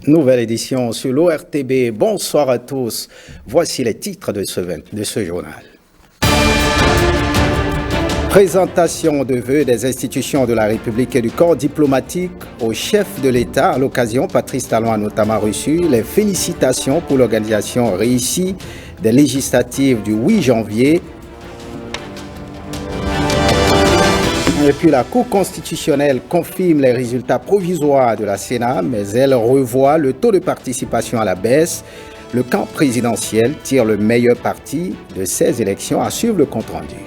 Nouvelle édition sur l'ORTB. Bonsoir à tous. Voici les titres de ce journal. Présentation de vœux des institutions de la République et du corps diplomatique au chef de l'État. À l'occasion, Patrice Talon a notamment reçu les félicitations pour l'organisation réussie des législatives du 8 janvier. Et puis la Cour constitutionnelle confirme les résultats provisoires de la Sénat, mais elle revoit le taux de participation à la baisse. Le camp présidentiel tire le meilleur parti de ces élections, à suivre le compte-rendu.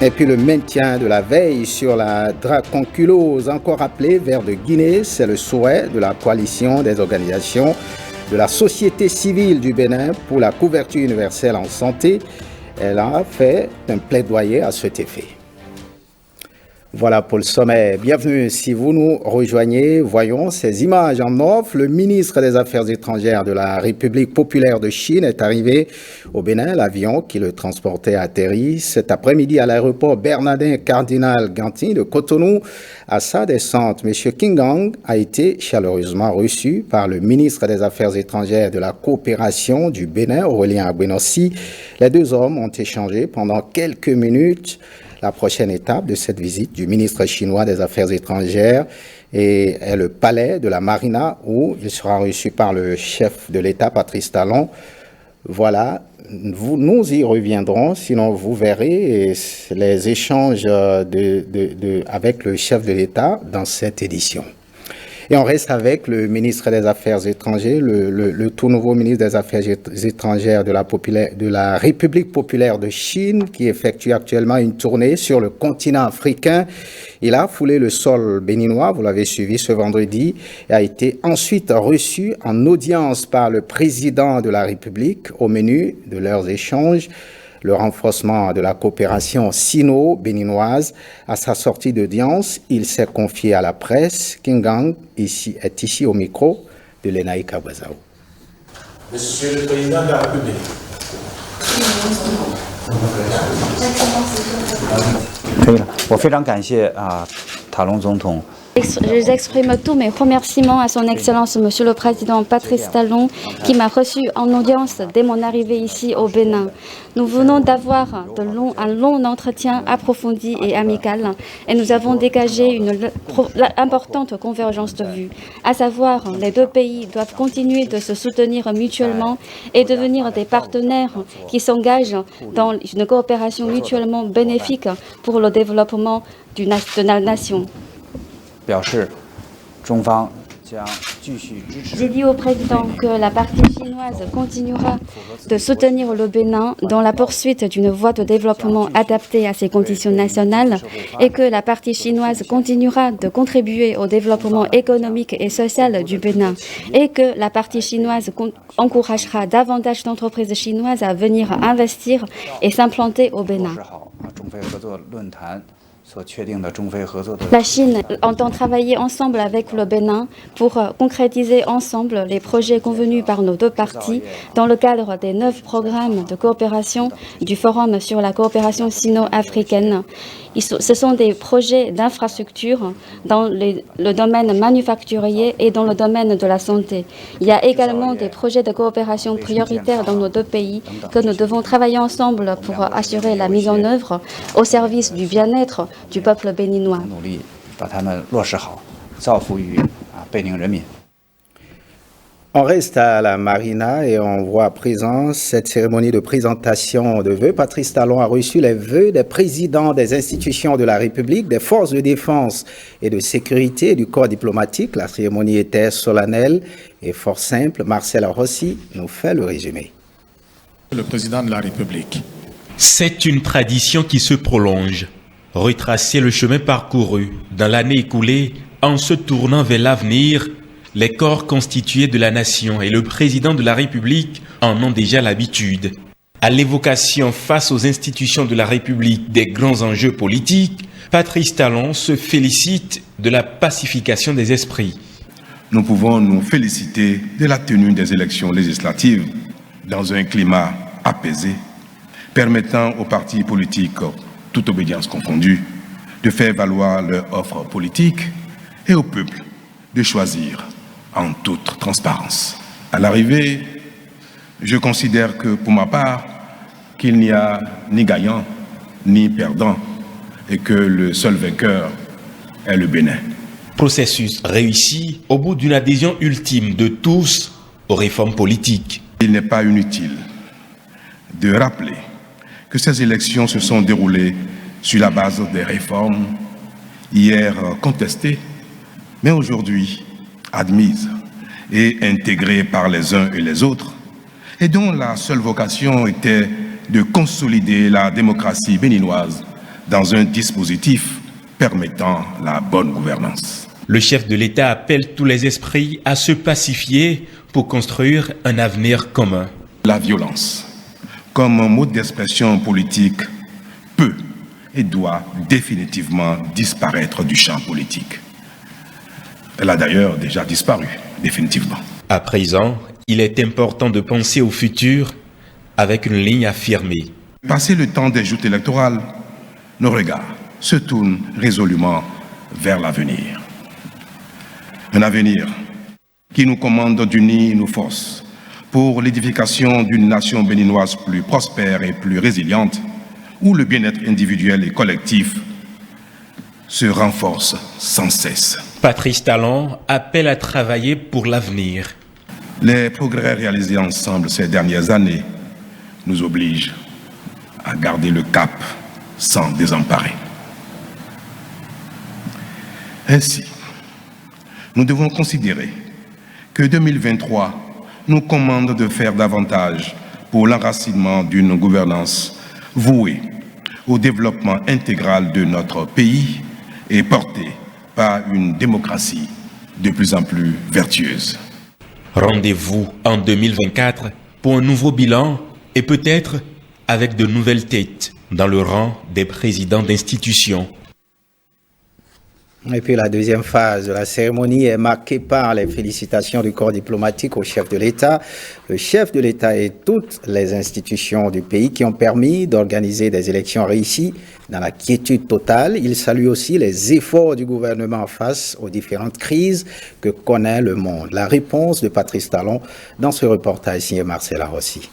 Et puis le maintien de la veille sur la dracunculose, encore appelée vers de Guinée, c'est le souhait de la coalition des organisations de la société civile du Bénin pour la couverture universelle en santé. Elle a fait un plaidoyer à cet effet. Voilà pour le sommet. Bienvenue si vous nous rejoignez. Voyons ces images en off. Le ministre des Affaires étrangères de la République populaire de Chine est arrivé au Bénin. L'avion qui le transportait a atterri cet après-midi à l'aéroport Bernardin Cardinal Gantin de Cotonou. À sa descente, M. King Gang a été chaleureusement reçu par le ministre des Affaires étrangères de la coopération du Bénin, Aurélien Agbenossi. Les deux hommes ont échangé pendant quelques minutes. La prochaine étape de cette visite du ministre chinois des Affaires étrangères est le palais de la Marina, où il sera reçu par le chef de l'État, Patrice Talon. Voilà, nous y reviendrons, sinon vous verrez les échanges avec le chef de l'État dans cette édition. Et on reste avec le ministre des Affaires étrangères, le tout nouveau ministre des Affaires étrangères de la République populaire de Chine, qui effectue actuellement une tournée sur le continent africain. Il a foulé le sol béninois, vous l'avez suivi ce vendredi, et a été ensuite reçu en audience par le président de la République. Au menu de leurs échanges, le renforcement de la coopération sino-béninoise. À sa sortie d'audience, il s'est confié à la presse. King Gang est ici au micro de Lenaï Kabazao. Monsieur le Président de la République. Je exprime tous mes remerciements à son Excellence Monsieur le Président Patrice Talon qui m'a reçu en audience dès mon arrivée ici au Bénin. Nous venons d'avoir un long entretien approfondi et amical et nous avons dégagé une importante convergence de vues, à savoir les deux pays doivent continuer de se soutenir mutuellement et devenir des partenaires qui s'engagent dans une coopération mutuellement bénéfique pour le développement de la nation. J'ai dit au président que la partie chinoise continuera de soutenir le Bénin dans la poursuite d'une voie de développement adaptée à ses conditions nationales et que la partie chinoise continuera de contribuer au développement économique et social du Bénin et que la partie chinoise encouragera davantage d'entreprises chinoises à venir investir et s'implanter au Bénin. La Chine entend travailler ensemble avec le Bénin pour concrétiser ensemble les projets convenus par nos deux parties dans le cadre des 9 programmes de coopération du Forum sur la coopération sino-africaine. Ce sont des projets d'infrastructure dans le domaine manufacturier et dans le domaine de la santé. Il y a également des projets de coopération prioritaires dans nos deux pays que nous devons travailler ensemble pour assurer la mise en œuvre au service du bien-être du peuple béninois. On reste à la Marina et on voit à présent cette cérémonie de présentation de vœux. Patrice Talon a reçu les vœux des présidents des institutions de la République, des forces de défense et de sécurité et du corps diplomatique. La cérémonie était solennelle et fort simple. Marcel Rossi nous fait le résumé. Le président de la République. C'est une tradition qui se prolonge. Retracer le chemin parcouru dans l'année écoulée en se tournant vers l'avenir. Les corps constitués de la nation et le président de la République en ont déjà l'habitude. À l'évocation face aux institutions de la République des grands enjeux politiques, Patrice Talon se félicite de la pacification des esprits. Nous pouvons nous féliciter de la tenue des élections législatives dans un climat apaisé, permettant aux partis politiques, toute obédience confondue, de faire valoir leur offre politique et au peuple de choisir en toute transparence. À l'arrivée, je considère que, pour ma part, qu'il n'y a ni gagnant ni perdant et que le seul vainqueur est le Bénin. Processus réussi au bout d'une adhésion ultime de tous aux réformes politiques. Il n'est pas inutile de rappeler que ces élections se sont déroulées sur la base des réformes hier contestées, mais aujourd'hui admises et intégrées par les uns et les autres, et dont la seule vocation était de consolider la démocratie béninoise dans un dispositif permettant la bonne gouvernance. Le chef de l'État appelle tous les esprits à se pacifier pour construire un avenir commun. La violence, comme un mode d'expression politique, peut et doit définitivement disparaître du champ politique. Elle a d'ailleurs déjà disparu, définitivement. À présent, il est important de penser au futur avec une ligne affirmée. Passé le temps des joutes électorales, nos regards se tournent résolument vers l'avenir. Un avenir qui nous commande d'unir nos forces pour l'édification d'une nation béninoise plus prospère et plus résiliente, où le bien-être individuel et collectif se renforce sans cesse. Patrice Talon appelle à travailler pour l'avenir. Les progrès réalisés ensemble ces dernières années nous obligent à garder le cap sans désemparer. Ainsi, nous devons considérer que 2023 nous commande de faire davantage pour l'enracinement d'une gouvernance vouée au développement intégral de notre pays et portée par une démocratie de plus en plus vertueuse. Rendez-vous en 2024 pour un nouveau bilan et peut-être avec de nouvelles têtes dans le rang des présidents d'institutions. Et puis la deuxième phase de la cérémonie est marquée par les félicitations du corps diplomatique au chef de l'État. Le chef de l'État et toutes les institutions du pays qui ont permis d'organiser des élections réussies dans la quiétude totale. Il salue aussi les efforts du gouvernement face aux différentes crises que connaît le monde. La réponse de Patrice Talon dans ce reportage signé Marcela Rossi.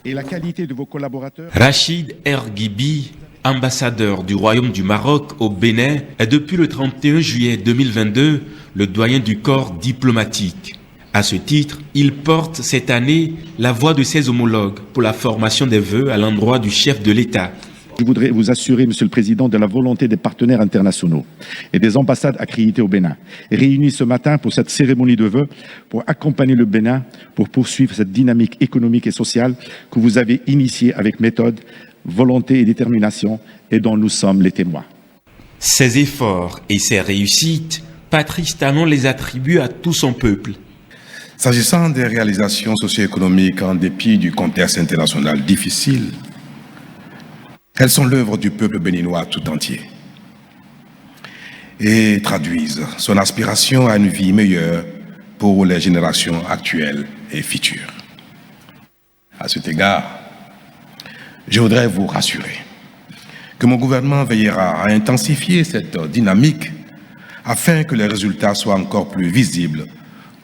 Et la qualité de vos collaborateurs. Rachid Erghibi, ambassadeur du Royaume du Maroc au Bénin, est depuis le 31 juillet 2022 le doyen du corps diplomatique. À ce titre, il porte cette année la voix de ses homologues pour la formation des vœux à l'endroit du chef de l'État. Je voudrais vous assurer, Monsieur le Président, de la volonté des partenaires internationaux et des ambassades accréditées au Bénin, réunis ce matin pour cette cérémonie de vœux, pour accompagner le Bénin, pour poursuivre cette dynamique économique et sociale que vous avez initiée avec méthode, volonté et détermination et dont nous sommes les témoins. Ces efforts et ces réussites, Patrice Talon les attribue à tout son peuple. S'agissant des réalisations socio-économiques en dépit du contexte international difficile, elles sont l'œuvre du peuple béninois tout entier et traduisent son aspiration à une vie meilleure pour les générations actuelles et futures. À cet égard, je voudrais vous rassurer que mon gouvernement veillera à intensifier cette dynamique afin que les résultats soient encore plus visibles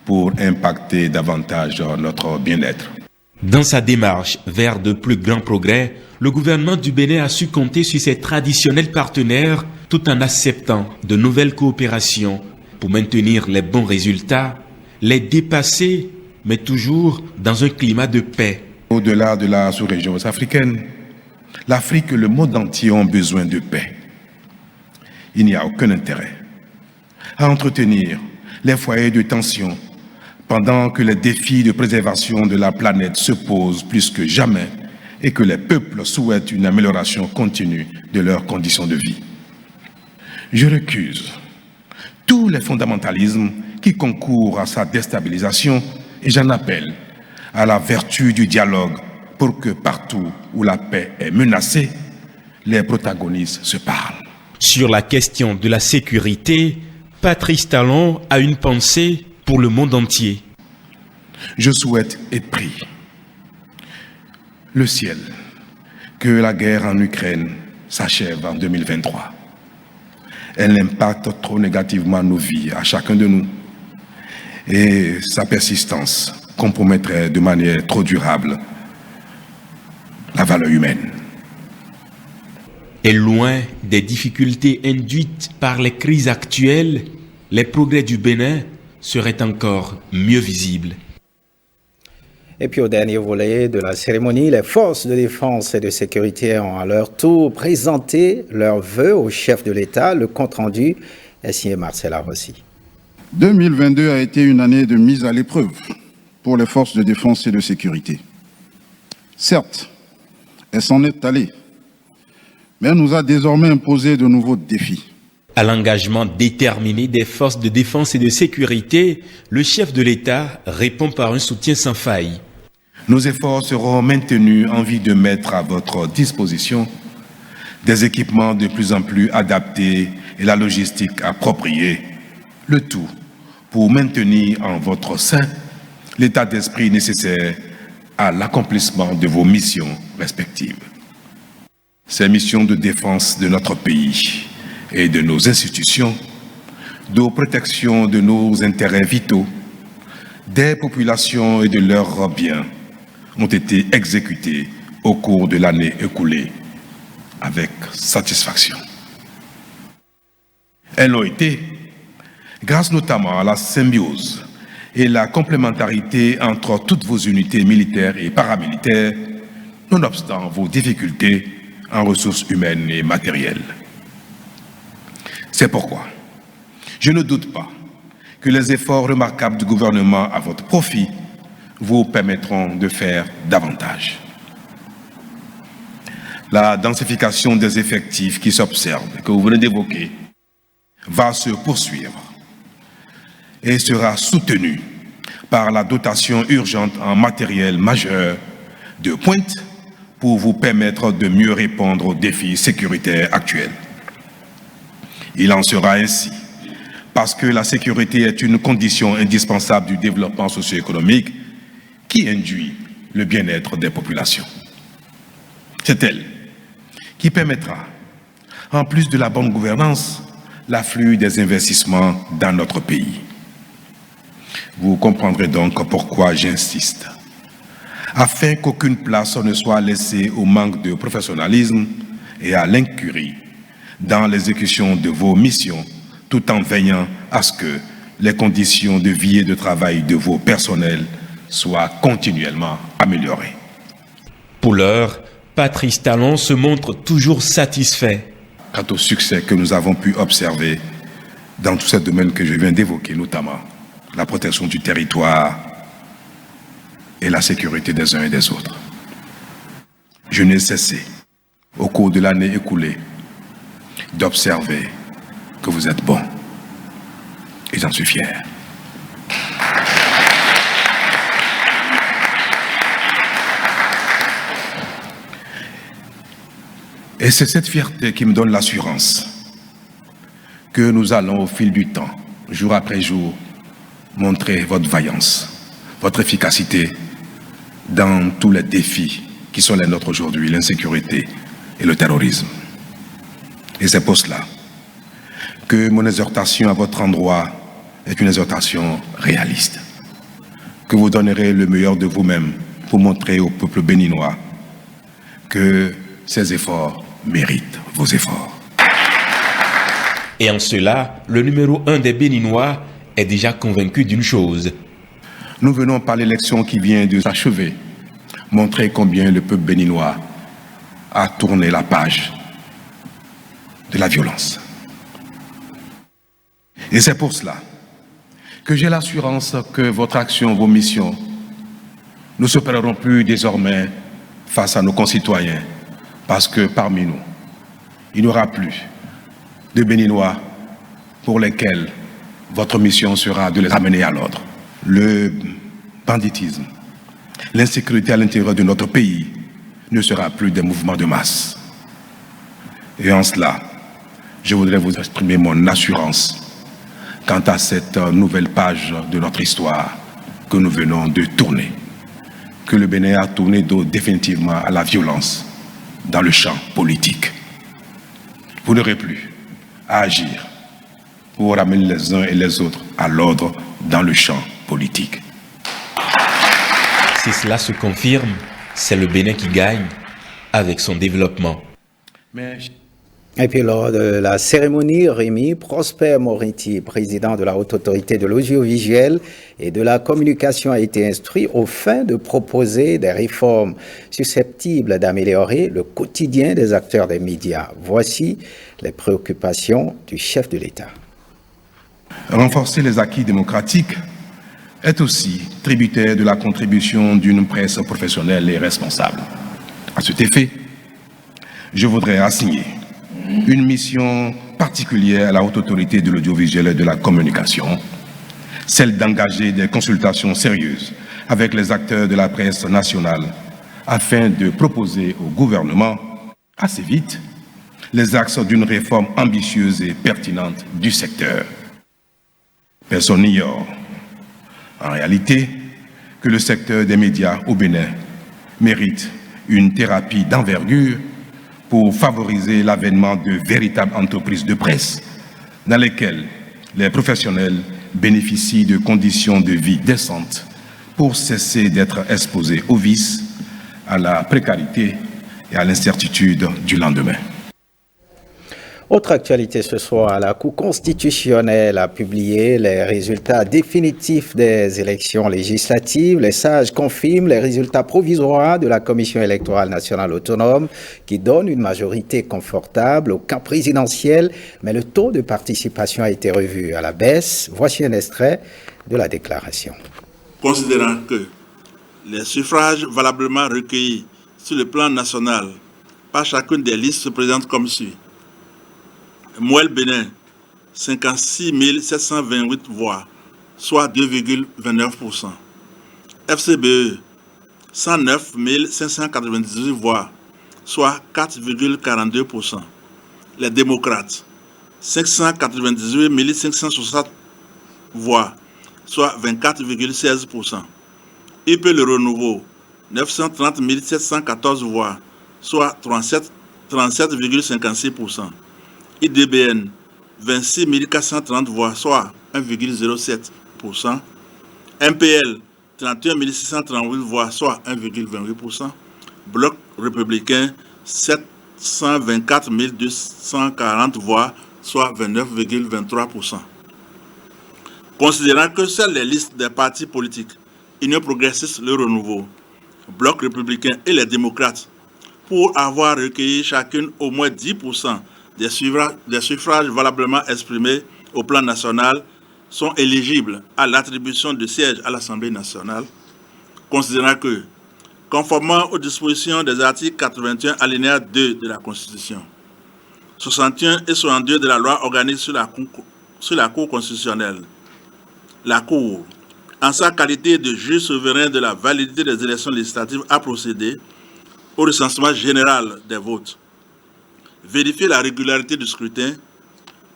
pour impacter davantage notre bien-être. Dans sa démarche vers de plus grands progrès, le gouvernement du Bénin a su compter sur ses traditionnels partenaires tout en acceptant de nouvelles coopérations pour maintenir les bons résultats, les dépasser, mais toujours dans un climat de paix. Au-delà de la sous-région africaine, l'Afrique et le monde entier ont besoin de paix. Il n'y a aucun intérêt à entretenir les foyers de tension pendant que les défis de préservation de la planète se posent plus que jamais et que les peuples souhaitent une amélioration continue de leurs conditions de vie. Je récuse tous les fondamentalismes qui concourent à sa déstabilisation et j'en appelle à la vertu du dialogue pour que partout où la paix est menacée, les protagonistes se parlent. Sur la question de la sécurité, Patrice Talon a une pensée pour le monde entier. Je souhaite et prie le ciel que la guerre en Ukraine s'achève en 2023 elle impacte trop négativement nos vies, à chacun de nous. Et sa persistance compromettrait de manière trop durable la valeur humaine. Et loin des difficultés induites par les crises actuelles, les progrès du Bénin seraient encore mieux visibles. Et puis au dernier volet de la cérémonie, les forces de défense et de sécurité ont à leur tour présenté leurs vœux au chef de l'État. Le compte-rendu est signé Marcel Arrossi. 2022 a été une année de mise à l'épreuve pour les forces de défense et de sécurité. Certes, elles s'en est allée, mais elle nous a désormais imposé de nouveaux défis. À l'engagement déterminé des forces de défense et de sécurité, le chef de l'État répond par un soutien sans faille. Nos efforts seront maintenus en vue de mettre à votre disposition des équipements de plus en plus adaptés et la logistique appropriée, le tout pour maintenir en votre sein l'état d'esprit nécessaire à l'accomplissement de vos missions respectives. Ces missions de défense de notre pays et de nos institutions, de protection de nos intérêts vitaux, des populations et de leurs biens ont été exécutées au cours de l'année écoulée avec satisfaction. Elles l'ont été grâce notamment à la symbiose et la complémentarité entre toutes vos unités militaires et paramilitaires, nonobstant vos difficultés en ressources humaines et matérielles. C'est pourquoi je ne doute pas que les efforts remarquables du gouvernement à votre profit vous permettront de faire davantage. La densification des effectifs qui s'observe, que vous venez d'évoquer, va se poursuivre et sera soutenue par la dotation urgente en matériel majeur de pointe pour vous permettre de mieux répondre aux défis sécuritaires actuels. Il en sera ainsi, parce que la sécurité est une condition indispensable du développement socio-économique qui induit le bien-être des populations. C'est elle qui permettra, en plus de la bonne gouvernance, l'afflux des investissements dans notre pays. Vous comprendrez donc pourquoi j'insiste. Afin qu'aucune place ne soit laissée au manque de professionnalisme et à l'incurie dans l'exécution de vos missions, tout en veillant à ce que les conditions de vie et de travail de vos personnels soient continuellement améliorées. Pour l'heure, Patrice Talon se montre toujours satisfait. Quant au succès que nous avons pu observer dans tous ces domaines que je viens d'évoquer, notamment la protection du territoire et la sécurité des uns et des autres. Je n'ai cessé, au cours de l'année écoulée, d'observer que vous êtes bon. Et j'en suis fier. Et c'est cette fierté qui me donne l'assurance que nous allons, au fil du temps, jour après jour, montrer votre vaillance, votre efficacité dans tous les défis qui sont les nôtres aujourd'hui, l'insécurité et le terrorisme. Et c'est pour cela que mon exhortation à votre endroit est une exhortation réaliste, que vous donnerez le meilleur de vous-même pour montrer au peuple béninois que ces efforts méritent vos efforts. Et en cela, le numéro 1 des Béninois est déjà convaincu d'une chose. Nous venons par l'élection qui vient de s'achever montrer combien le peuple béninois a tourné la page de la violence. Et c'est pour cela que j'ai l'assurance que votre action, vos missions, ne se perdront plus désormais face à nos concitoyens, parce que parmi nous, il n'y aura plus de Béninois pour lesquels votre mission sera de les amener à l'ordre. Le banditisme, l'insécurité à l'intérieur de notre pays ne sera plus des mouvements de masse. Et en cela, je voudrais vous exprimer mon assurance quant à cette nouvelle page de notre histoire que nous venons de tourner, que le Bénin a tourné dos définitivement à la violence dans le champ politique. Vous n'aurez plus à agir pour ramener les uns et les autres à l'ordre dans le champ politique. Si cela se confirme, c'est le Bénin qui gagne avec son développement. Et puis lors de la cérémonie, Rémi Prosper Moriti, président de la Haute Autorité de l'Audiovisuel et de la Communication, a été instruit aux fins de proposer des réformes susceptibles d'améliorer le quotidien des acteurs des médias. Voici les préoccupations du chef de l'État. Renforcer les acquis démocratiques est aussi tributaire de la contribution d'une presse professionnelle et responsable. À cet effet, je voudrais assigner une mission particulière à la Haute Autorité de l'Audiovisuel et de la Communication, celle d'engager des consultations sérieuses avec les acteurs de la presse nationale afin de proposer au gouvernement, assez vite, les axes d'une réforme ambitieuse et pertinente du secteur. Personne n'ignore, en réalité, que le secteur des médias au Bénin mérite une thérapie d'envergure pour favoriser l'avènement de véritables entreprises de presse dans lesquelles les professionnels bénéficient de conditions de vie décentes pour cesser d'être exposés aux vices, à la précarité et à l'incertitude du lendemain. Autre actualité ce soir, la Cour constitutionnelle a publié les résultats définitifs des élections législatives. Les sages confirment les résultats provisoires de la Commission électorale nationale autonome qui donne une majorité confortable au camp présidentiel, mais le taux de participation a été revu à la baisse. Voici un extrait de la déclaration. Considérant que les suffrages valablement recueillis sur le plan national par chacune des listes se présentent comme suit. Mouel Bénin, 56 728 voix, soit 2,29%. FCBE, 109 598 voix, soit 4,42%. Les démocrates, 598 560 voix, soit 24,16%. IP Le Renouveau, 930 714 voix, soit 37,56%. IDBN, 26 430 voix, soit 1,07%. MPL, 31 638 voix, soit 1,28%. Bloc républicain, 724 240 voix, soit 29,23%. Considérant que seules les listes des partis politiques, Union progressiste Le Renouveau, Bloc républicain et les démocrates, pour avoir recueilli chacune au moins 10% des suffrages valablement exprimés au plan national, sont éligibles à l'attribution de sièges à l'Assemblée nationale, considérant que, conformément aux dispositions des articles 81 alinéa 2 de la Constitution, 61 et 62 de la loi organique sur la Cour constitutionnelle, la Cour, en sa qualité de juge souverain de la validité des élections législatives, a procédé au recensement général des votes, vérifier la régularité du scrutin,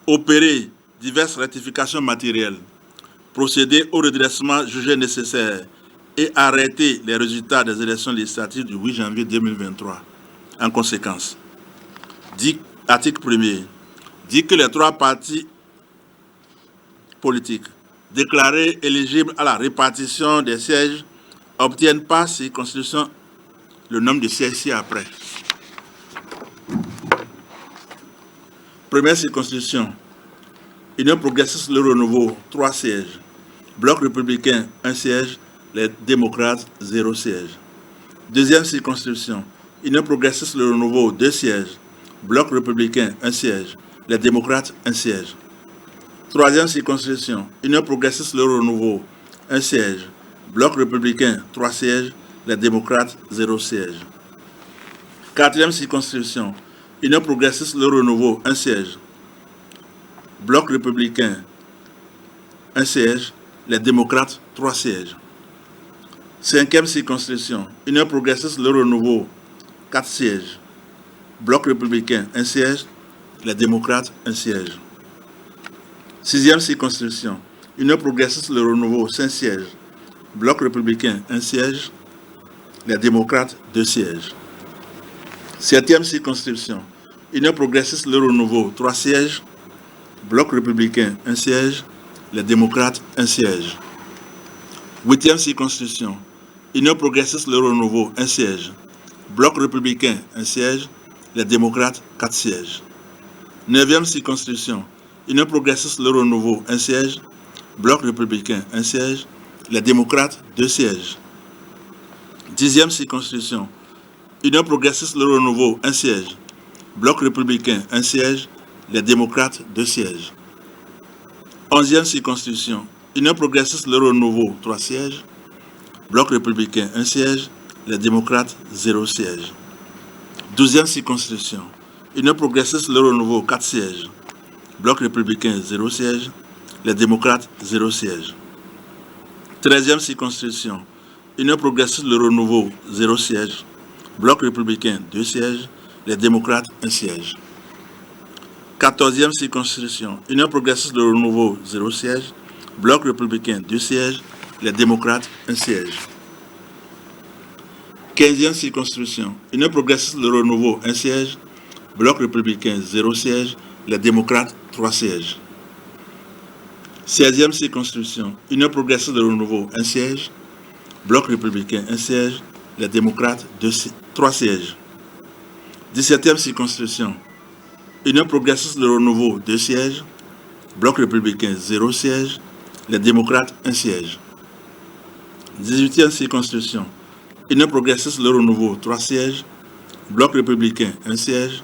opérer diverses rectifications matérielles, procéder au redressement jugé nécessaire et arrêter les résultats des élections législatives du 8 janvier 2023. En conséquence, article 1er, dit que les trois partis politiques déclarés éligibles à la répartition des sièges obtiennent par circonscription le nombre de sièges ci-après. Première circonscription, Union progressiste Le Renouveau, 3 sièges. Bloc républicain, 1 siège. Les démocrates, 0 siège. Deuxième circonscription, Union progressiste Le Renouveau, 2 sièges. Bloc républicain, 1 siège. Les démocrates, 1 siège. Troisième circonscription, Union progressiste Le Renouveau, 1 siège. Bloc républicain, 3 sièges. Les démocrates, 0 siège. Quatrième circonscription, Union progressiste Le Renouveau, 1 siège. Bloc républicain, 1 siège. Les démocrates, 3 sièges. Cinquième circonscription, Union progressiste Le Renouveau, 4 sièges. Bloc républicain, 1 siège. Les démocrates, 1 siège. Sixième circonscription, Union progressiste Le Renouveau, 5 sièges. Bloc républicain, 1 siège. Les démocrates, 2 sièges. Septième circonscription, Union progressiste Le Renouveau, 3 sièges. Bloc républicain, 1 siège. Les démocrates, 1 siège. 8e circonscription. Union progressiste Le Renouveau, 1 siège. Bloc républicain, 1 siège. Les démocrates, 4 sièges. 9e circonscription. Union progressiste Le Renouveau, 1 siège. Bloc républicain, 1 siège. Les démocrates, 2 sièges. 10e circonscription. Union progressiste Le Renouveau, 1 siège. Bloc républicain, 1 siège. Les démocrates, 2 sièges. 11e circonscription. Union progressiste Le Renouveau, 3 sièges. Bloc républicain, 1 siège. Les démocrates, 0 siège. 12e circonscription. Union progressiste Le Renouveau, 4 sièges. Bloc républicain, 0 siège. Les démocrates, 0 siège. 13e circonscription. Union progressiste Le Renouveau, 0 siège. Bloc républicain, 2 sièges. Les démocrates, 1 siège. 14e circonscription. Union progressiste Le Renouveau, 0 siège. Bloc républicain, 2 sièges. Les démocrates, 1 siège. 15e circonscription. Union progressiste Le Renouveau, 1 siège. Bloc républicain, 0 siège. Les démocrates, 3 sièges. 16e circonscription. Union progressiste Le Renouveau, 1 siège. Bloc républicain, 1 siège. Les démocrates, 3 sièges. 17e circonscription. Union progressiste Le Renouveau, 2 sièges. Bloc républicain, 0 siège. Les démocrates, 1 siège. 18e circonscription. Union progressiste Le Renouveau, 3 sièges. Bloc républicain, 1 siège.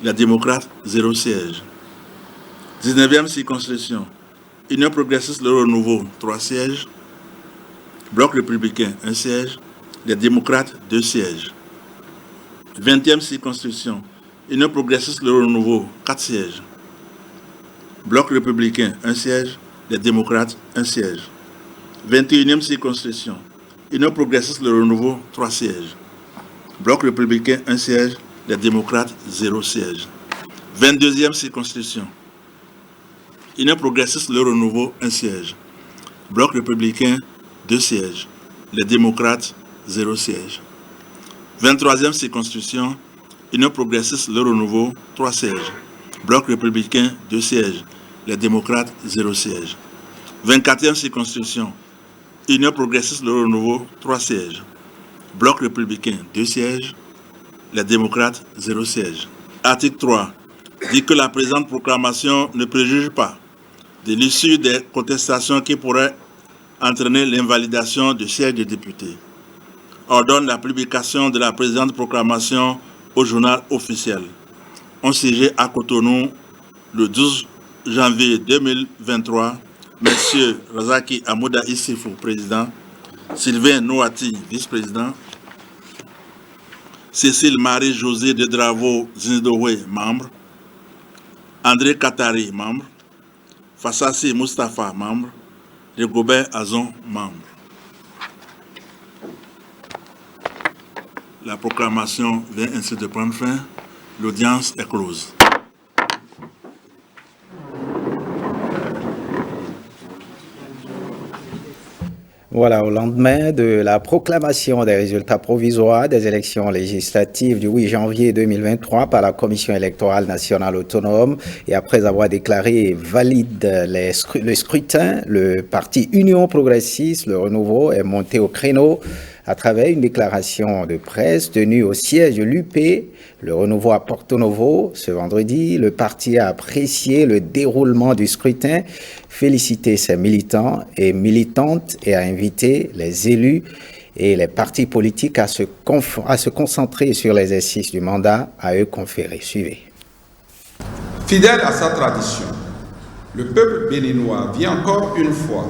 Les démocrates, 0 siège. 19e circonscription. Union progressiste Le Renouveau, 3 sièges. Bloc républicain, 1 siège. Les démocrates, 2 sièges. 20e circonscription. Union progressiste Le Renouveau, 4 sièges. Bloc républicain, 1 siège. Les démocrates, 1 siège. 21e circonscription. Union progressiste Le Renouveau, 3 sièges. Bloc républicain, 1 siège. Les démocrates, 0 siège. 22e circonscription. Union progressiste Le Renouveau, 1 siège. Bloc républicain, 2 sièges. Les démocrates, 0 siège. 23e circonscription. Union progressiste Le Renouveau, 3 sièges. Bloc républicain, 2 sièges. Les démocrates, 0 siège. 24e circonscription. Union progressiste Le Renouveau, 3 sièges. Bloc républicain, 2 sièges. Les démocrates, 0 siège. Article 3. Dit que la présente proclamation ne préjuge pas de l'issue des contestations qui pourraient entraîner l'invalidation du siège de député. Ordonne la publication de la présente proclamation au journal officiel. On siégé à Cotonou le 12 janvier 2023. Messieurs Razaki Amouda Issifou, président. Sylvain Noati, vice-président. Cécile Marie-Josée de Dravo Zindowe, membre. André Katari, membre. Fassassi Mustafa, membre. Rigobert Azon, membre. La proclamation vient ainsi de prendre fin. L'audience est close. Voilà, au lendemain de la proclamation des résultats provisoires des élections législatives du 8 janvier 2023 par la Commission électorale nationale autonome et après avoir déclaré valide le scrutin, le parti Union progressiste, le Renouveau, est monté au créneau à travers une déclaration de presse tenue au siège de l'UP, le Renouveau à Porto Novo. Ce vendredi, le parti a apprécié le déroulement du scrutin, félicité ses militants et militantes et a invité les élus et les partis politiques à se concentrer sur l'exercice du mandat à eux conféré. Suivez. Fidèle à sa tradition, le peuple béninois vient encore une fois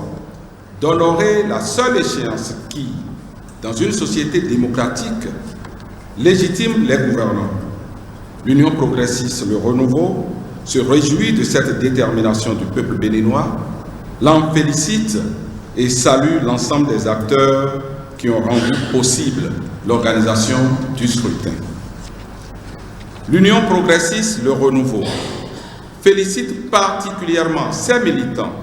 d'honorer la seule échéance qui, dans une société démocratique, légitime les gouvernants. L'Union progressiste, le Renouveau, se réjouit de cette détermination du peuple béninois, l'en félicite et salue l'ensemble des acteurs qui ont rendu possible l'organisation du scrutin. L'Union progressiste, le Renouveau, félicite particulièrement ses militants,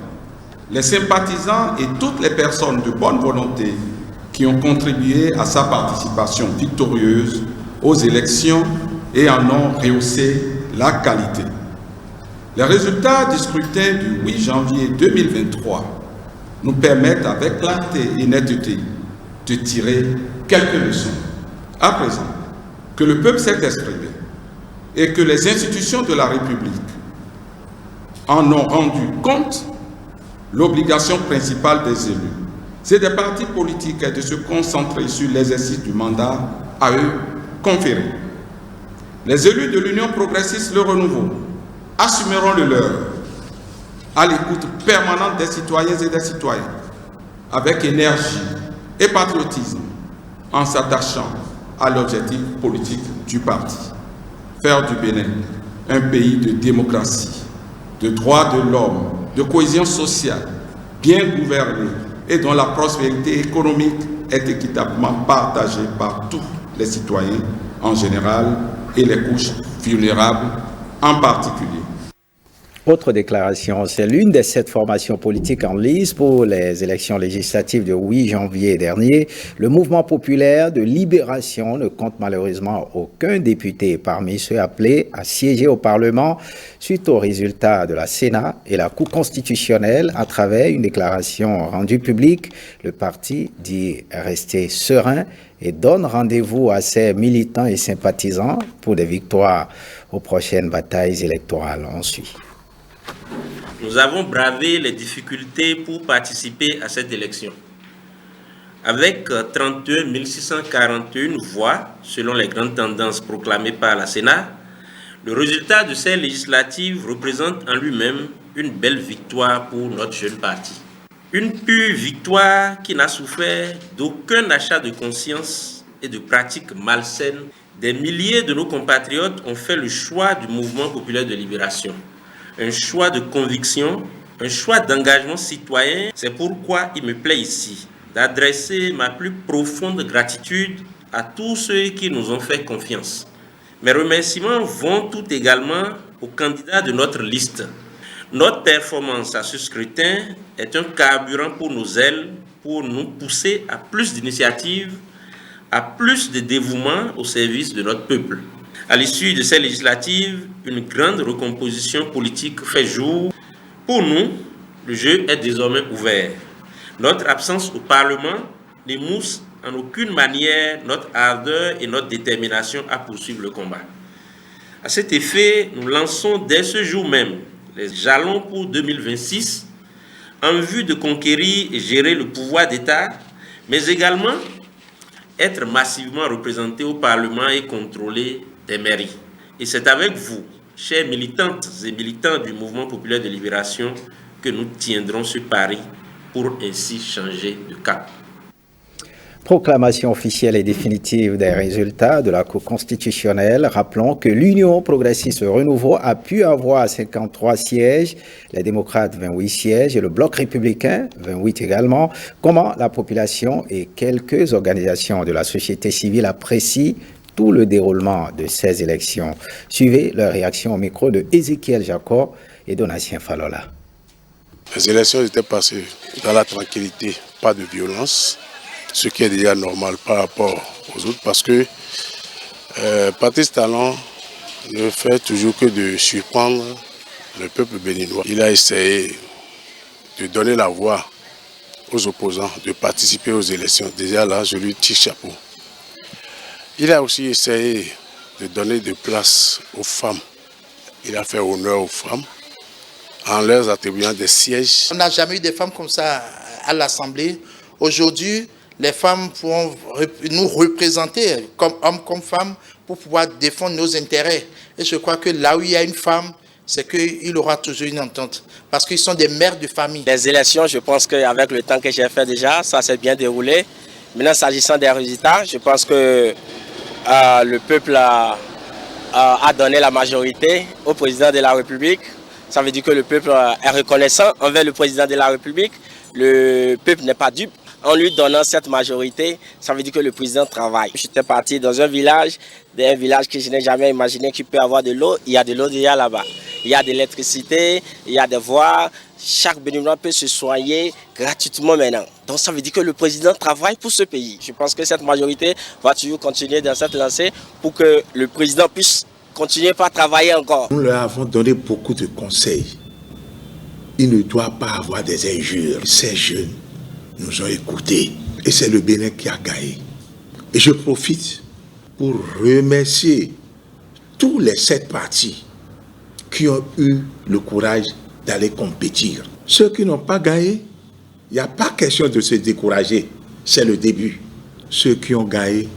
les sympathisants et toutes les personnes de bonne volonté qui ont contribué à sa participation victorieuse aux élections et en ont rehaussé la qualité. Les résultats du scrutin du 8 janvier 2023 nous permettent avec clarté et netteté de tirer quelques leçons. À présent, que le peuple s'est exprimé et que les institutions de la République en ont rendu compte, l'obligation principale des élus, c'est des partis politiques de se concentrer sur l'exercice du mandat à eux conféré. Les élus de l'Union progressiste Le Renouveau assumeront le leur à l'écoute permanente des citoyens et des citoyennes, avec énergie et patriotisme, en s'attachant à l'objectif politique du parti. Faire du Bénin un pays de démocratie, de droits de l'homme, de cohésion sociale, bien gouverné et dont la prospérité économique est équitablement partagée par tous les citoyens en général et les couches vulnérables en particulier. Autre déclaration, c'est l'une des 7 formations politiques en lice pour les élections législatives de 8 janvier dernier. Le mouvement populaire de libération ne compte malheureusement aucun député parmi ceux appelés à siéger au Parlement suite aux résultats de la Sénat et la Cour constitutionnelle. À travers une déclaration rendue publique, le parti dit rester serein et donne rendez-vous à ses militants et sympathisants pour des victoires aux prochaines batailles électorales. On suit. Nous avons bravé les difficultés pour participer à cette élection. Avec 31 641 voix, selon les grandes tendances proclamées par la Sénat, le résultat de ces législatives représente en lui-même une belle victoire pour notre jeune parti. Une pure victoire qui n'a souffert d'aucun achat de conscience et de pratiques malsaines. Des milliers de nos compatriotes ont fait le choix du mouvement populaire de libération. Un choix de conviction, un choix d'engagement citoyen. C'est pourquoi il me plaît ici d'adresser ma plus profonde gratitude à tous ceux qui nous ont fait confiance. Mes remerciements vont tout également aux candidats de notre liste. Notre performance à ce scrutin est un carburant pour nos ailes, pour nous pousser à plus d'initiatives, à plus de dévouement au service de notre peuple. À l'issue de ces législatives, une grande recomposition politique fait jour. Pour nous, le jeu est désormais ouvert. Notre absence au Parlement n'émousse en aucune manière notre ardeur et notre détermination à poursuivre le combat. À cet effet, nous lançons dès ce jour même les jalons pour 2026 en vue de conquérir et gérer le pouvoir d'État, mais également être massivement représenté au Parlement et contrôler des mairies. Et c'est avec vous, chers militantes et militants du mouvement populaire de libération, que nous tiendrons ce pari pour ainsi changer de cap. Proclamation officielle et définitive des résultats de la Cour constitutionnelle. Rappelons que l'Union progressiste Renouveau a pu avoir 53 sièges, les démocrates 28 sièges et le Bloc républicain 28 également. Comment la population et quelques organisations de la société civile apprécient tout le déroulement de ces élections? Suivez leur réaction au micro de Ézéchiel Jacob et Donatien Falola. Les élections étaient passées dans la tranquillité, pas de violence, ce qui est déjà normal par rapport aux autres, parce que Patrice Talon ne fait toujours que de surprendre le peuple béninois. Il a essayé de donner la voix aux opposants, de participer aux élections. Déjà là, je lui tire chapeau. Il a aussi essayé de donner de place aux femmes. Il a fait honneur aux femmes en leur attribuant des sièges. On n'a jamais eu des femmes comme ça à l'Assemblée. Aujourd'hui, les femmes pourront nous représenter comme hommes, comme femmes, pour pouvoir défendre nos intérêts. Et je crois que là où il y a une femme, c'est qu'il aura toujours une entente. Parce qu'ils sont des mères de famille. Les élections, je pense qu'avec le temps que j'ai fait déjà, ça s'est bien déroulé. Maintenant, s'agissant des résultats, je pense que le peuple a donné la majorité au président de la République. Ça veut dire que le peuple est reconnaissant envers le président de la République. Le peuple n'est pas dupe. En lui donnant cette majorité, ça veut dire que le président travaille. J'étais parti dans un village que je n'ai jamais imaginé qu'il peut avoir de l'eau. Il y a de l'eau déjà là-bas. Il y a de l'électricité, il y a des voies. Chaque Béninois peut se soigner gratuitement maintenant. Donc ça veut dire que le président travaille pour ce pays. Je pense que cette majorité va toujours continuer dans cette lancée pour que le président puisse continuer par travailler encore. Nous leur avons donné beaucoup de conseils. Il ne doit pas avoir des injures. Ces jeunes nous ont écoutés et c'est le Bénin qui a gagné. Et je profite pour remercier tous les 7 partis qui ont eu le courage d'aller compétir. Ceux qui n'ont pas gagné, il n'y a pas question de se décourager. C'est le début. Ceux qui ont gagné,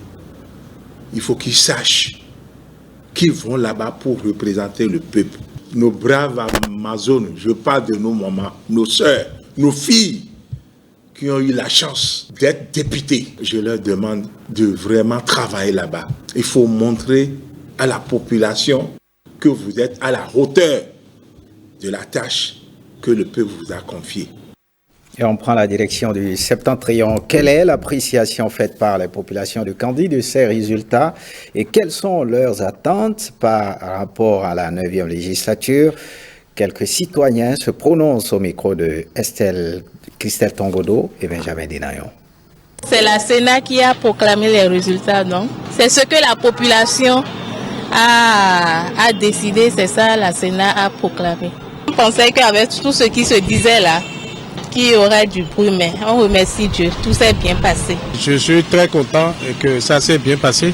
il faut qu'ils sachent qu'ils vont là-bas pour représenter le peuple. Nos braves Amazones, je parle de nos mamans, nos sœurs, nos filles qui ont eu la chance d'être députés. Je leur demande de vraiment travailler là-bas. Il faut montrer à la population que vous êtes à la hauteur de la tâche que le peuple vous a confiée. Et on prend la direction du Septentrion. Quelle est l'appréciation faite par les populations du Kandi de ces résultats et quelles sont leurs attentes par rapport à la 9e législature? Quelques citoyens se prononcent au micro de Christelle Tongodo et Benjamin Dinayon. C'est la Sénat qui a proclamé les résultats, non? C'est ce que la population a décidé, c'est ça la Sénat a proclamé. On pensait qu'avec tout ce qui se disait là, qu'il y aurait du bruit, mais on remercie Dieu, tout s'est bien passé. Je suis très content que ça s'est bien passé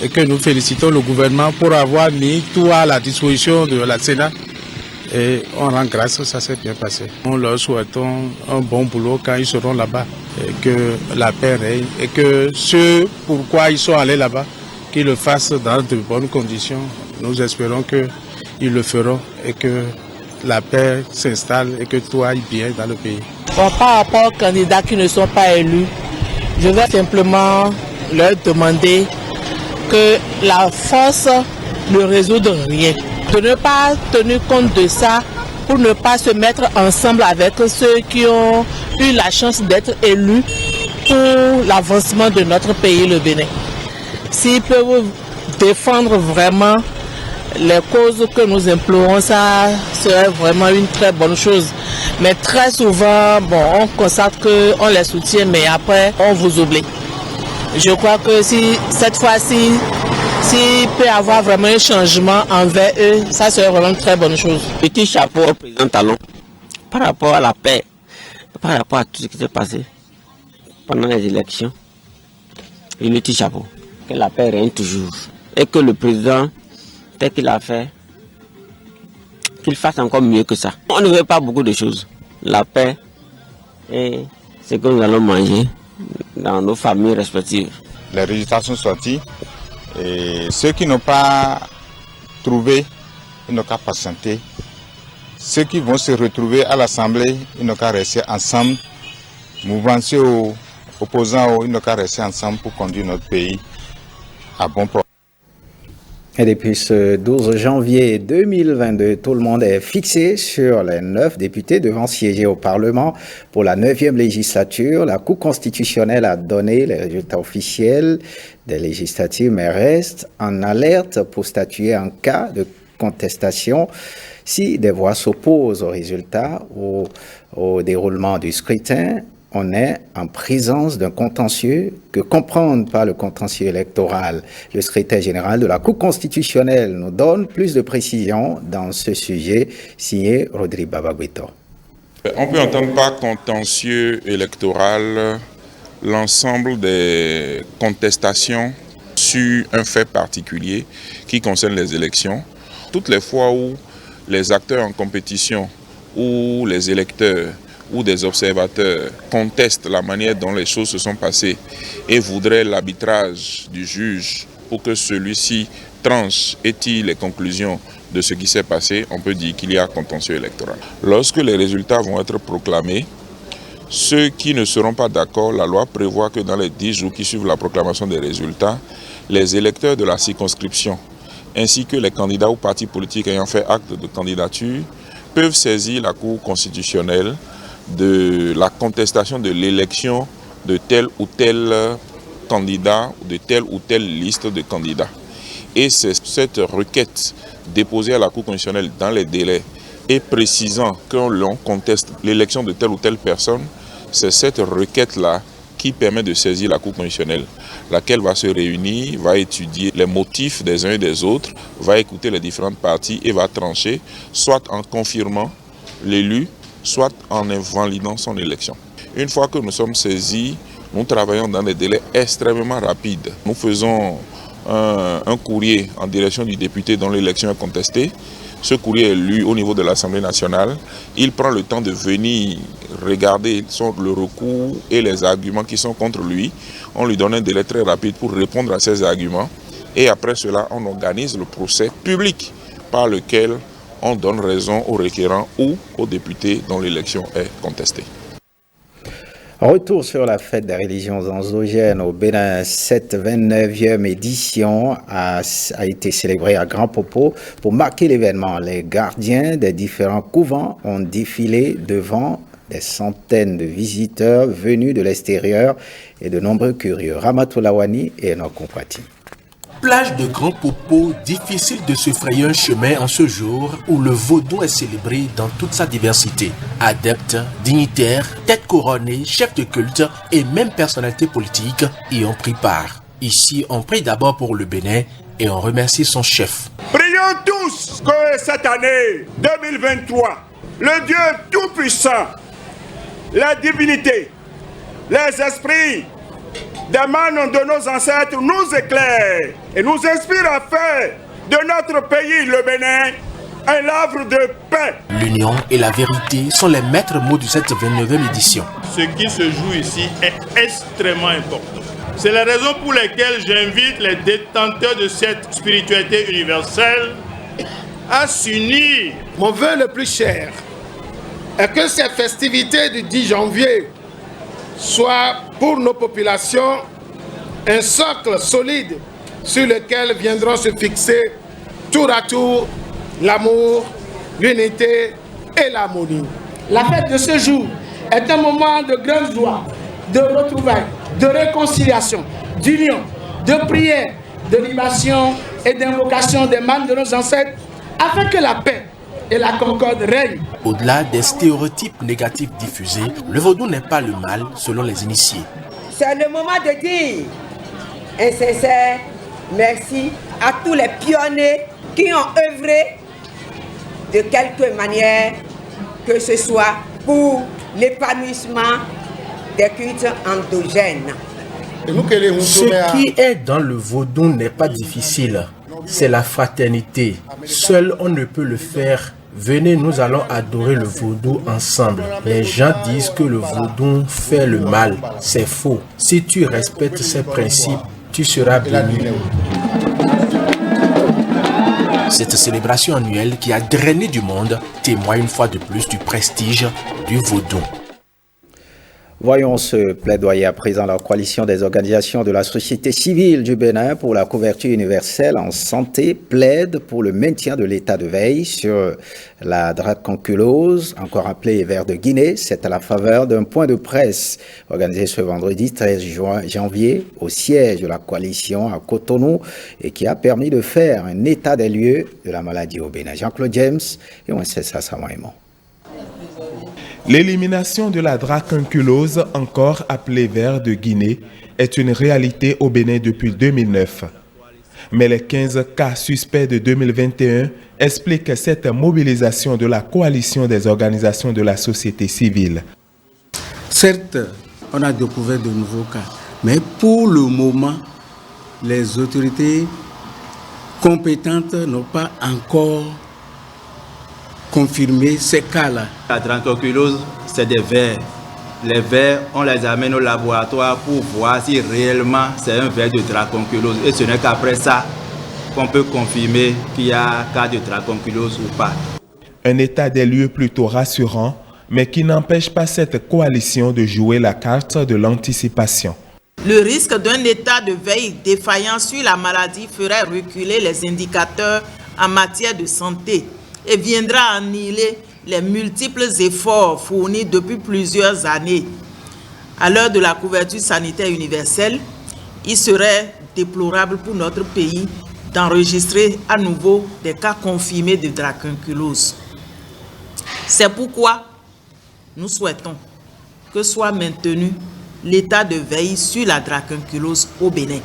et que nous félicitons le gouvernement pour avoir mis tout à la disposition de la Sénat. Et on rend grâce, ça s'est bien passé. Nous leur souhaitons un bon boulot quand ils seront là-bas et que la paix règne et que ce pourquoi ils sont allés là-bas, qu'ils le fassent dans de bonnes conditions. Nous espérons qu'ils le feront et que la paix s'installe et que tout aille bien dans le pays. Bon, par rapport aux candidats qui ne sont pas élus, je vais simplement leur demander que la force ne résoudre rien. De ne pas tenir compte de ça pour ne pas se mettre ensemble avec ceux qui ont eu la chance d'être élus pour l'avancement de notre pays, le Bénin. S'ils peuvent défendre vraiment les causes que nous implorons, ça serait vraiment une très bonne chose. Mais très souvent, bon, on constate qu'on les soutient, mais après, on vous oublie. Je crois que si cette fois-ci, s'il peut y avoir vraiment un changement envers eux, ça serait vraiment une très bonne chose. Petit chapeau au président Talon par rapport à la paix, par rapport à tout ce qui s'est passé pendant les élections. Un petit chapeau. Que la paix règne toujours. Et que le président, tel qu'il a fait, qu'il fasse encore mieux que ça. On ne veut pas beaucoup de choses. La paix et ce que nous allons manger dans nos familles respectives. Les résultats sont sortis et ceux qui n'ont pas trouvé, ils n'ont qu'à patienter. Ceux qui vont se retrouver à l'Assemblée, ils n'ont qu'à rester ensemble. Mouvementiers ou opposants, ils n'ont qu'à rester ensemble pour conduire notre pays à bon port. Et depuis ce 12 janvier 2022, tout le monde est fixé sur les 9 députés devant siéger au Parlement pour la 9e législature. La Cour constitutionnelle a donné les résultats officiels des législatives, mais reste en alerte pour statuer en cas de contestation si des voix s'opposent aux résultats ou au déroulement du scrutin. On est en présence d'un contentieux que comprendre par le contentieux électoral. Le secrétaire général de la Cour constitutionnelle nous donne plus de précisions dans ce sujet, signé Rodrigue Babagüeto. On peut entendre par contentieux électoral l'ensemble des contestations sur un fait particulier qui concerne les élections. Toutes les fois où les acteurs en compétition ou les électeurs ou des observateurs contestent la manière dont les choses se sont passées et voudraient l'arbitrage du juge pour que celui-ci tranche et tire les conclusions de ce qui s'est passé, on peut dire qu'il y a contentieux électoral. Lorsque les résultats vont être proclamés, ceux qui ne seront pas d'accord, la loi prévoit que dans les 10 jours qui suivent la proclamation des résultats, les électeurs de la circonscription ainsi que les candidats ou partis politiques ayant fait acte de candidature peuvent saisir la Cour constitutionnelle de la contestation de l'élection de tel ou tel candidat ou de telle ou telle liste de candidats. Et c'est cette requête déposée à la Cour constitutionnelle dans les délais et précisant que l'on conteste l'élection de telle ou telle personne, c'est cette requête-là qui permet de saisir la Cour constitutionnelle, laquelle va se réunir, va étudier les motifs des uns et des autres, va écouter les différentes parties et va trancher, soit en confirmant l'élu, soit en invalidant son élection. Une fois que nous sommes saisis, nous travaillons dans des délais extrêmement rapides. Nous faisons un courrier en direction du député dont l'élection est contestée. Ce courrier est lu au niveau de l'Assemblée nationale. Il prend le temps de venir regarder le recours et les arguments qui sont contre lui. On lui donne un délai très rapide pour répondre à ces arguments. Et après cela, on organise le procès public par lequel on donne raison au requérant ou au député dont l'élection est contestée. Retour sur la fête des religions endogènes au Bénin. Cette 29e édition a été célébrée à Grand Popo. Pour marquer l'événement, les gardiens des différents couvents ont défilé devant des centaines de visiteurs venus de l'extérieur et de nombreux curieux. Ramatou Lawani et nos compatriotes. Plage de Grand Popo, difficile de se frayer un chemin en ce jour où le vaudou est célébré dans toute sa diversité. Adeptes, dignitaires, têtes couronnées, chefs de culte et même personnalités politiques y ont pris part. Ici, on prie d'abord pour le Bénin et on remercie son chef. Prions tous que cette année 2023, le Dieu Tout-Puissant, la divinité, les esprits, des mains de nos ancêtres nous éclairent et nous inspirent à faire de notre pays, le Bénin, un havre de paix. L'union et la vérité sont les maîtres mots de cette 29e édition. Ce qui se joue ici est extrêmement important. C'est la raison pour laquelle j'invite les détenteurs de cette spiritualité universelle à s'unir. Mon vœu le plus cher est que ces festivités du 10 janvier soit pour nos populations un socle solide sur lequel viendront se fixer tour à tour l'amour, l'unité et l'harmonie. La fête de ce jour est un moment de grande joie, de retrouvailles, de réconciliation, d'union, de prière, de libation et d'invocation des membres de nos ancêtres afin que la paix et la concorde règne. Au-delà des stéréotypes négatifs diffusés, le vaudou n'est pas le mal selon les initiés. C'est le moment de dire un sincère merci à tous les pionniers qui ont œuvré de quelque manière que ce soit pour l'épanouissement des cultes endogènes. Ce qui est dans le vaudou n'est pas difficile. C'est la fraternité. Seul on ne peut le faire. Venez, nous allons adorer le vaudou ensemble. Les gens disent que le vaudou fait le mal. C'est faux. Si tu respectes ces principes, tu seras béni. Cette célébration annuelle qui a drainé du monde témoigne une fois de plus du prestige du vaudou. Voyons ce plaidoyer à présent. La coalition des organisations de la société civile du Bénin pour la couverture universelle en santé plaide pour le maintien de l'état de veille sur la dracunculose, encore appelée ver de Guinée. C'est à la faveur d'un point de presse organisé ce vendredi 13 janvier au siège de la coalition à Cotonou et qui a permis de faire un état des lieux de la maladie au Bénin. Jean-Claude James et on sait ça, Samoïmon. L'élimination de la dracunculose, encore appelée ver de Guinée, est une réalité au Bénin depuis 2009. Mais les 15 cas suspects de 2021 expliquent cette mobilisation de la coalition des organisations de la société civile. Certes, on a découvert de nouveaux cas, mais pour le moment, les autorités compétentes n'ont pas encore confirmer ces cas-là. La dracunculose, c'est des vers. Les vers, on les amène au laboratoire pour voir si réellement c'est un ver de dracunculose. Et ce n'est qu'après ça qu'on peut confirmer qu'il y a cas de dracunculose ou pas. Un état des lieux plutôt rassurant, mais qui n'empêche pas cette coalition de jouer la carte de l'anticipation. Le risque d'un état de veille défaillant sur la maladie ferait reculer les indicateurs en matière de santé et viendra annihiler les multiples efforts fournis depuis plusieurs années. À l'heure de la couverture sanitaire universelle, il serait déplorable pour notre pays d'enregistrer à nouveau des cas confirmés de dracunculose. C'est pourquoi nous souhaitons que soit maintenu l'état de veille sur la dracunculose au Bénin.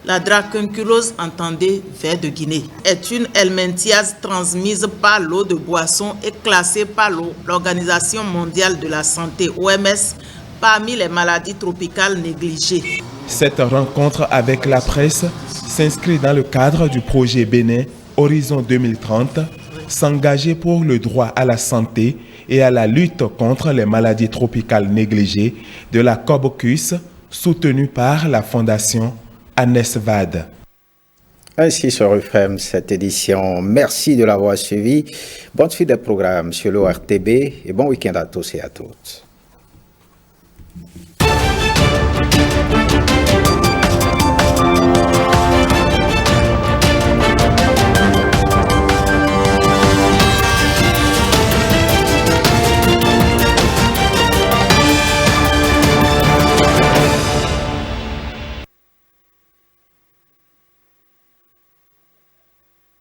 La dracunculose, entendez ver de Guinée, est une helminthiase transmise par l'eau de boisson et classée par l'Organisation mondiale de la santé, OMS, parmi les maladies tropicales négligées. Cette rencontre avec la presse s'inscrit dans le cadre du projet Bénin Horizon 2030, s'engager pour le droit à la santé et à la lutte contre les maladies tropicales négligées de la COBOCUS, soutenue par la Fondation Anesvad. Ainsi se referme cette édition. Merci de l'avoir suivi. Bonne suite des programmes sur l'ORTB et bon week-end à tous et à toutes.